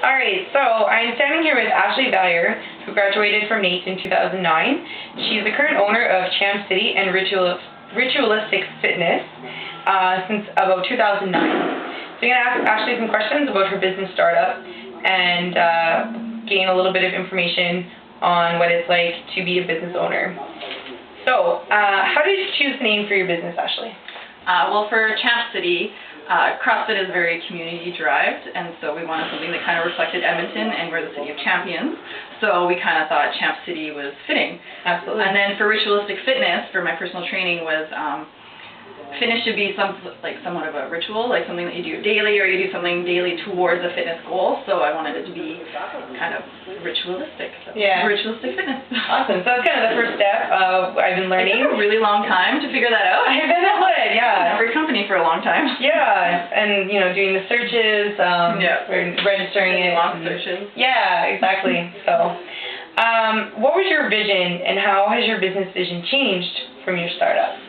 All right, so I'm standing here with Ashley Valier, who graduated from NAIT in 2009. She's the current owner of Champ City and Ritualistic Fitness since about 2009. So I'm going to ask Ashley some questions about her business startup and gain a little bit of information on what it's like to be a business owner. So, how did you choose the name for your business, Ashley? Well, for Champ City, CrossFit is very community-derived, and so we wanted something that kind of reflected Edmonton, and we're the city of champions, so we kind of thought Champ City was fitting. Absolutely. And then for Ritualistic Fitness, for my personal training, was fitness should be somewhat of a ritual, like something that you do daily, or you do something daily towards a fitness goal, so I wanted it to be kind of ritualistic. So yeah. Ritualistic Fitness. Awesome. So that's kind of the first step I've been learning. It took a really long time to figure that out. I bet it would, yeah. Every company for a long time. Yeah, and doing the searches, registering it. Long searches. Yeah, exactly. So, what was your vision, and how has your business vision changed from your startup?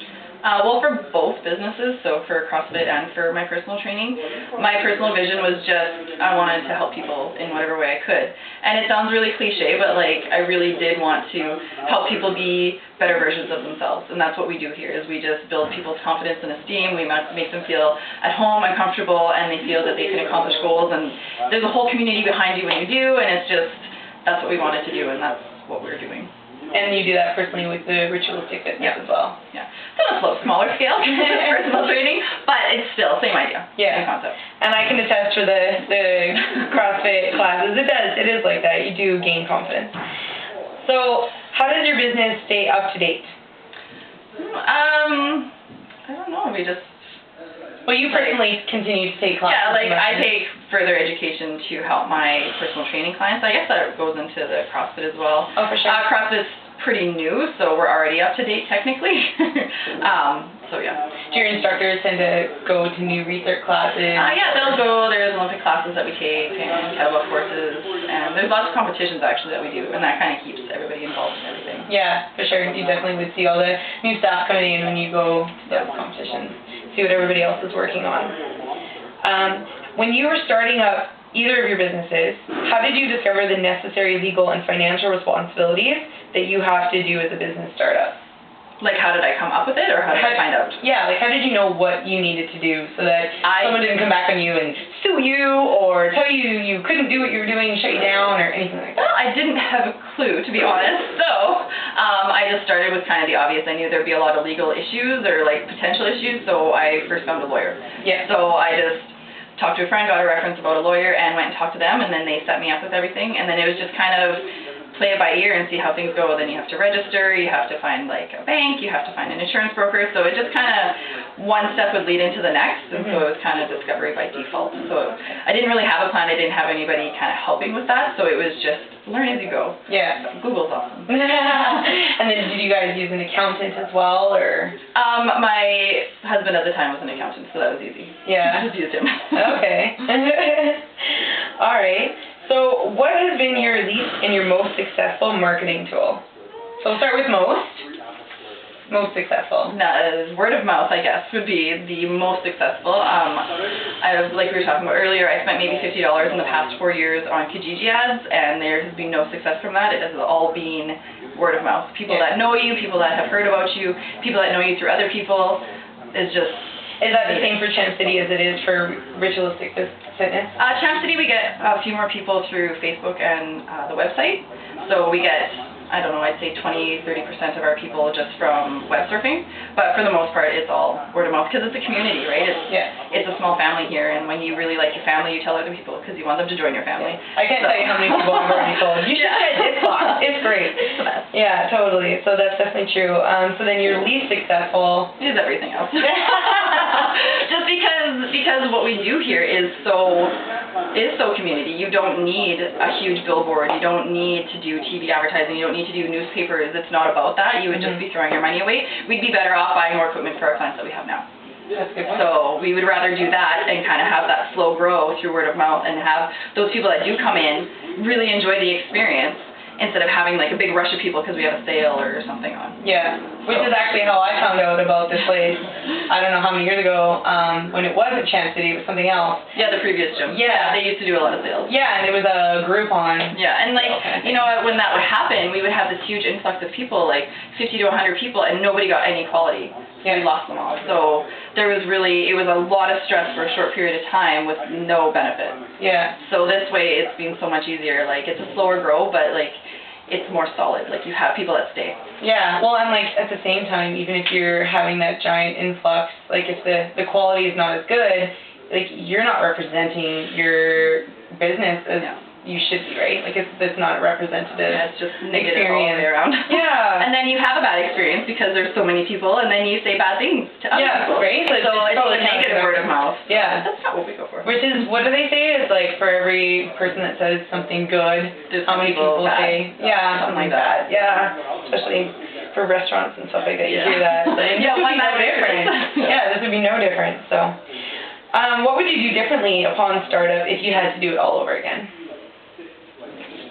Well, for both businesses, so for CrossFit and for my personal training, my personal vision was just I wanted to help people in whatever way I could. And it sounds really cliche, but I really did want to help people be better versions of themselves. And that's what we do here, is we just build people's confidence and esteem. We make them feel at home and comfortable, and they feel that they can accomplish goals. And there's a whole community behind you when you do, and that's what we wanted to do, and that's what we're doing. And you do that personally with the Ritualistic Fitness as well? Yeah. It's on a smaller scale personal training, but it's still same idea, same concept. And I can attest for the CrossFit classes, it is like that. You do gain confidence. So, how does your business stay up to date? I don't know, we just... Well, you personally continue to take classes. Yeah, I take further education to help my personal training clients. I guess that goes into the CrossFit as well. Oh, for sure. CrossFit's pretty new, so we're already up to date technically. So yeah. Do your instructors tend to go to new research classes? Yeah, they'll go. There's Olympic classes that we take, and kettlebell courses, and there's lots of competitions actually that we do, and that kind of keeps everybody involved in everything. Yeah, for sure. You definitely would see all the new stuff coming in when you go to those competitions. See what everybody else is working on. When you were starting up either of your businesses, how did you discover the necessary legal and financial responsibilities that you have to do as a business startup? How did I come up with it, or how did I find out? Yeah, how did you know what you needed to do so that someone didn't come back on you and sue you or tell you you couldn't do what you were doing, shut you down, or anything like that? Well, I didn't have a clue, to be honest, so I just started with kind of the obvious. I knew there'd be a lot of legal issues or potential issues, so I first found a lawyer. Yeah. So I just talked to a friend, got a reference about a lawyer, and went and talked to them, and then they set me up with everything, and then it was just kind of play it by ear and see how things go. Then you have to register, you have to find a bank, you have to find an insurance broker, so it just kind of one step would lead into the next, and so it was kind of discovery by default. So I didn't really have a plan, I didn't have anybody kind of helping with that, so it was just learn as you go. Yeah. Google's awesome. And then did you guys use an accountant as well, or? My husband at the time was an accountant, so that was easy. Yeah. I just used him. Okay. All right. So what has been your least and your most successful marketing tool? So we'll start with most successful. Word of mouth, I guess, would be the most successful. Like we were talking about earlier, I spent maybe $50 in the past 4 years on Kijiji ads, and there has been no success from that. It has all been word of mouth. People that know you, people that have heard about you, people that know you through other people. It's just... Is that the same for Champ City as it is for Ritualistic Fitness? Champ City, we get a few more people through Facebook and the website. So we get, I don't know, I'd say 20-30% of our people just from web surfing. But for the most part, it's all word of mouth, because it's a community, right? It's a small family here, and when you really like your family, you tell other people, because you want them to join your family. I can't tell you how many people I've already told. You should try this box. It's great. It's the best. Yeah, totally. So that's definitely true. So then your least successful is everything else. Just because what we do here is so community. You don't need a huge billboard. You don't need to do TV advertising. You don't need to do newspapers. It's not about that. You would just be throwing your money away. We'd be better off buying more equipment for our clients that we have now. That's a good point. So we would rather do that and kind of have that slow grow through word of mouth, and have those people that do come in really enjoy the experience, instead of having like a big rush of people because we have a sale or something on. Yeah, which is actually how I found out about this place. I don't know how many years ago, when it wasn't Champ City, it was something else. Yeah, the previous gym. Yeah. They used to do a lot of sales. Yeah, and it was a Groupon. Yeah, and like, kind of you know, when that would happen, we would have this huge influx of people, like 50 to 100 people, and nobody got any quality. Yeah. We lost them all. So it was a lot of stress for a short period of time with no benefit. Yeah. So this way, it's been so much easier. Like, it's a slower grow, but like, it's more solid. Like, you have people that stay. Yeah, well, and like at the same time, even if you're having that giant influx, like if the quality is not as good, like you're not representing your business as you should be, right? Like it's not a representative it's just negative all the way experience. around. Yeah. And then you have a bad experience because there's so many people, and then you say bad things to other people. Right? So it's totally a negative word of mouth. Yeah. That's not what we go for. Which is, what do they say? It's like for every person that says something good, There's how many people bad. say, something Something like that. bad. Yeah. Especially for restaurants and stuff like that, you hear that. So this Yeah, would one be no bad different. Yeah, this would be no different. So, what would you do differently upon startup if you had to do it all over again?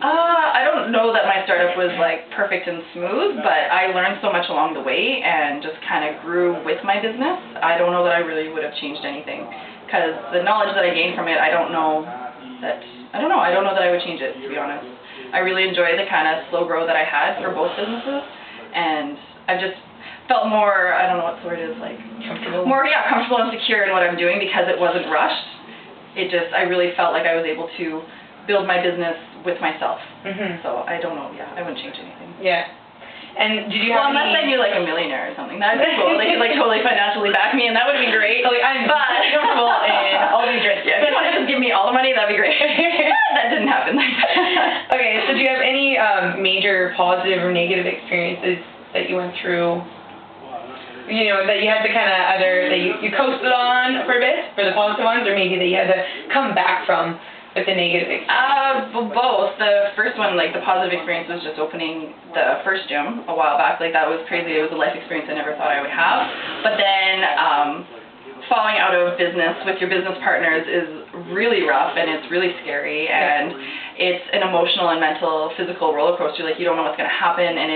I don't know that my startup was like perfect and smooth, but I learned so much along the way and just kind of grew with my business. I don't know that I really would have changed anything because the knowledge that I gained from it, I don't know that I would change it, to be honest. I really enjoy the kind of slow grow that I had for both businesses, and I've just felt more, I don't know what the word is, like Comfortable? comfortable and secure in what I'm doing because it wasn't rushed. I really felt like I was able to build my business with myself. So I don't know, I wouldn't change anything. Yeah. And did you have unless I knew like a millionaire or something, that'd be cool. They could like totally financially back me, and that would be great. So I'm comfortable in all these risks. Yeah, if you want to just give me all the money, that'd be great. That didn't happen. Okay, so do you have any major positive or negative experiences that you went through? You know, that you had to kind of either that you coasted on for a bit for the positive ones, or maybe that you had to come back from with the negative experience? Both. The first one, like the positive experience, was just opening the first gym a while back. Like that was crazy. It was a life experience I never thought I would have. But then falling out of business with your business partners is really rough, and it's really scary, and it's an emotional and mental, physical roller coaster. Like you don't know what's going to happen, and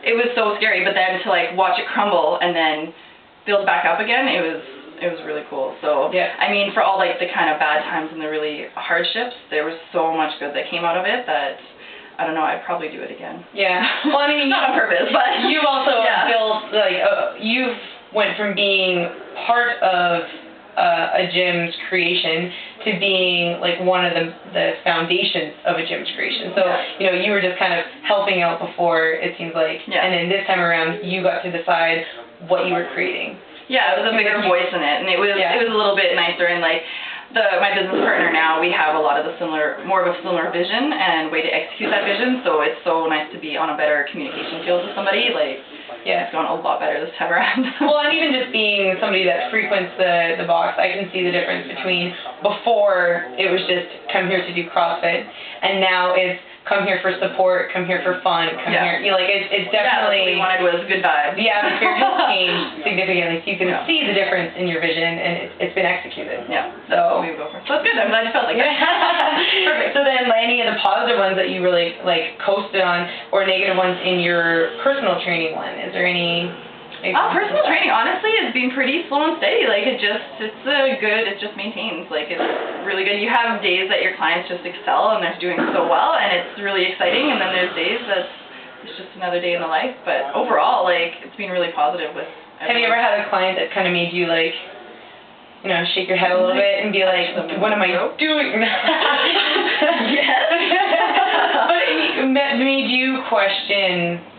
it was so scary. But then to like watch it crumble and then build back up again, it was really cool. So, I mean, for all like the kind of bad times and the really hardships, there was so much good that came out of it that, I don't know, I'd probably do it again. Yeah. Well, I mean, not on purpose, but you've also built, like, you've went from being part of a gym's creation to being like one of the foundations of a gym's creation. So, you know, you were just kind of helping out before, it seems like, and then this time around, you got to decide what you were creating. Yeah, it was a bigger voice in it, and it was a little bit nicer. And like my business partner now, we have a lot of more of a similar vision and way to execute that vision. So it's so nice to be on a better communication field with somebody. Like, it's gone a lot better this time around. Well, and even just being somebody that frequents the box, I can see the difference between before it was just come here to do CrossFit, and now it's come here for support, come here for fun, come here. You know, like it's definitely. What we wanted was good vibes. The atmosphere has changed significantly, so you can see the difference in your vision, and it's been executed. Yeah, that's what we would go for. So it's good. I'm glad you felt like that. Perfect. So then, any of the positive ones that you really like coasted on, or negative ones in your personal training one? Is there any? Personal training, honestly, has been pretty slow and steady. Like it just maintains. Like it's really good. You have days that your clients just excel and they're doing so well, and it's really exciting. And then there's days that it's just another day in the life. But overall, like it's been really positive with everyone. Have you ever had a client that kind of made you like, you know, shake your head a little bit and be like, what am I doing? Yes. But it made you question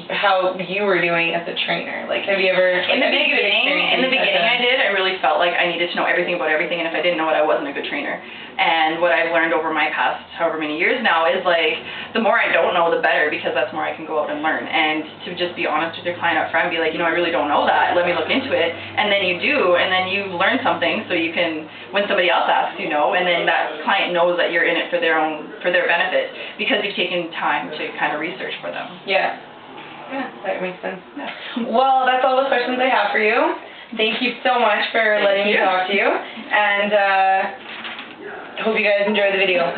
how you were doing as a trainer. Like, have you ever... In the beginning I did. I really felt like I needed to know everything about everything, and if I didn't know it, I wasn't a good trainer. And what I've learned over my past however many years now is, like, the more I don't know, the better, because that's more I can go out and learn. And to just be honest with your client up front, be like, you know, I really don't know that. Let me look into it. And then you do, and then you learn something, so you can, when somebody else asks, you know, and then that client knows that you're in it for their benefit, because you've taken time to kind of research for them. Yeah, that makes sense. Well, that's all the questions I have for you. Thank you so much for letting me talk to you, and hope you guys enjoy the video.